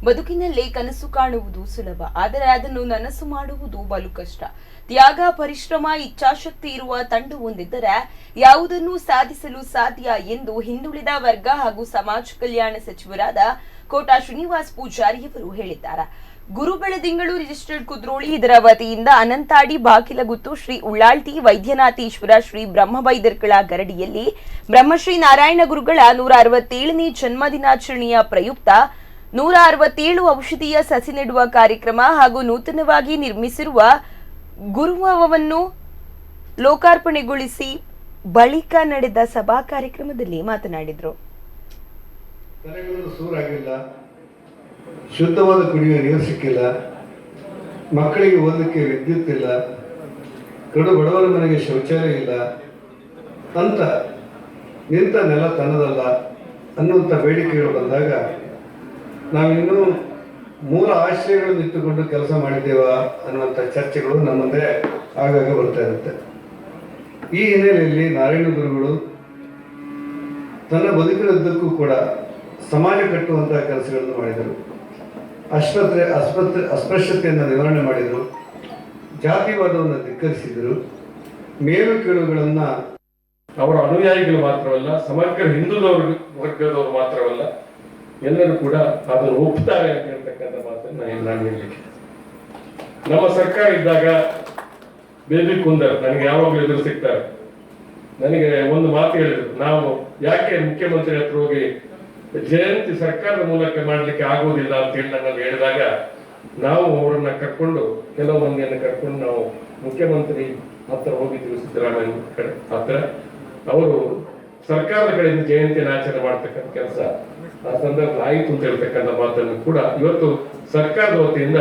ಬದುಕಿನಲ್ಲಿ ಕನಸು ಕಾಣುವುದು ಸುಲಭ, ಆದರೆ ಅದನ್ನು ನನಸು ಮಾಡುವುದು ಬಲು ಕಷ್ಟ. ತ್ಯಾಗ, ಪರಿಶ್ರಮ, ಇಚ್ಛಾಶಕ್ತಿ ಇರುವ ತಂಡ ಹೊಂದಿದ್ದರೆ ಯಾವುದನ್ನು ಸಾಧಿಸಲು ಸಾಧ್ಯ ಎಂದು ಹಿಂದುಳಿದ ವರ್ಗ ಹಾಗೂ ಸಮಾಜ ಕಲ್ಯಾಣ ಸಚಿವರಾದ ಕೋಟಾ ಶ್ರೀನಿವಾಸ್ ಪೂಜಾರಿಯವರು ಹೇಳಿದ್ದಾರೆ. ಗುರು ಬೆಳದಿಂಗಳು ರಿಜಿಸ್ಟರ್ಡ್ ಕುದ್ರೋಳಿ ಇದರ ವತಿಯಿಂದ ಅನಂತಾಡಿ, ಬಾಕಿಲಗುತ್ತು, ಶ್ರೀ ಉಳ್ಳಾಳ್ತಿ, ವೈದ್ಯನಾಥೇಶ್ವರ, ಶ್ರೀ ಬ್ರಹ್ಮವೈದರ್ಕಳ ಗರಡಿಯಲ್ಲಿ ಬ್ರಹ್ಮಶ್ರೀ ನಾರಾಯಣ ಗುರುಗಳ 167ನೇ ಜನ್ಮದಿನಾಚರಣೆಯ ಪ್ರಯುಕ್ತ 167 ಔಷಧೀಯ ಸಸಿ ನೆಡುವ ಕಾರ್ಯಕ್ರಮ ಹಾಗೂ ನೂತನವಾಗಿ ನಿರ್ಮಿಸಿರುವ ಗುರುಭವನವನ್ನು ಲೋಕಾರ್ಪಣೆಗೊಳಿಸಿ ಬಳಿಕ ನಡೆದ ಸಭಾ ಕಾರ್ಯಕ್ರಮದಲ್ಲಿ ಮಾತನಾಡಿದರು. ಶುದ್ಧವಾದ ಕುಡಿಯುವ ನೀರು ಸಿಕ್ಕಿಲ್ಲ, ಮಕ್ಕಳಿಗೆ ಓದಲಿಕ್ಕೆ ವಿದ್ಯುತ್ ಇಲ್ಲ, ಕಡು ಬಡವರ ಮನೆಗೆ ಶೌಚಾಲಯ ಇಲ್ಲ ಅಂತ ನಿಂತ ನೆಲ ತನ್ನದಲ್ಲ ಅನ್ನುವಂಥ ಬೇಡಿಕೆಗಳು ಬಂದಾಗ ನಾವಿನ್ನೂ ಮೂಲ ಆಶ್ರಯಗಳನ್ನು ಇಟ್ಟುಕೊಂಡು ಕೆಲಸ ಮಾಡಿದ್ದೇವಾ ಅನ್ನುವಂಥ ಚರ್ಚೆಗಳು ನಮ್ಮ ಮುಂದೆ ಆಗಾಗ ಬರ್ತಾ ಇರುತ್ತೆ. ಈ ಹಿನ್ನೆಲೆಯಲ್ಲಿ ನಾರಾಯಣ ಗುರುಗಳು ತನ್ನ ಬದುಕಿನದ್ದಕ್ಕೂ ಕೂಡ ಸಮಾಜ ಕಟ್ಟುವಂತಹ ಕೆಲಸಗಳನ್ನು ಮಾಡಿದರು. ಅಸ್ಪೃಶ್ಯತೆಯನ್ನು ನಿವಾರಣೆ ಮಾಡಿದರು, ಜಾತಿವಾದವನ್ನು ಧಿಕ್ಕರಿಸಿದರು, ಮೇಲು ಕೀಳುಗಳನ್ನು ಅವರ ಅನುಯಾಯಿಗಳು ಮಾತ್ರವಲ್ಲ, ಸಮಗ್ರ ಹಿಂದೂ ವರ್ಗದವರು ಮಾತ್ರವಲ್ಲ, ಎಲ್ಲರೂ ಕೂಡ ಅದನ್ನು ಒಪ್ತಾರೆ ಅಂತ ಹೇಳ್ತಕ್ಕಂಥ ಮಾತನ್ನು ನಾನು ಹೇಳಲಿಕ್ಕೆ. ನಮ್ಮ ಸರ್ಕಾರ ಇದ್ದಾಗ ಬೇಬಿ ಕುಂದರ್ ನನಗೆ ಯಾವಾಗಲೂ ಎದುರು ಸಿಗ್ತಾರೆ. ನನಗೆ ಒಂದು ಮಾತು ಹೇಳಿದ್ರು, ನಾವು ಯಾಕೆ ಮುಖ್ಯಮಂತ್ರಿ ಹತ್ರ ಹೋಗಿ ಜಯಂತಿ ಸರ್ಕಾರದ ಮೂಲಕ ಮಾಡಲಿಕ್ಕೆ ಆಗೋದಿಲ್ಲ ಅಂತ ಹೇಳಿ ನನ್ನಲ್ಲಿ ಹೇಳಿದಾಗ, ನಾವು ಅವರನ್ನ ಕರ್ಕೊಂಡು, ಕೆಲವು ಮಂದಿಯನ್ನು ಕರ್ಕೊಂಡು ನಾವು ಮುಖ್ಯಮಂತ್ರಿ ಹತ್ರ ಹೋಗಿದ್ದೀವಿ, ಸಿದ್ದರಾಮಯ್ಯ ಹತ್ರ. ಅವರು ಸರ್ಕಾರದ ಕಡೆಯಿಂದ ಜಯಂತಿಯನ್ನು ಆಚರಣೆ ಮಾಡ್ತಕ್ಕಂಥ ಕೆಲಸ ಆ ಸಂದರ್ಭ ಆಯಿತು ಅಂತ ಹೇಳ್ತಕ್ಕಂಥ ಮಾತನ್ನು ಕೂಡ ಇವತ್ತು ಸರ್ಕಾರದ ವತಿಯಿಂದ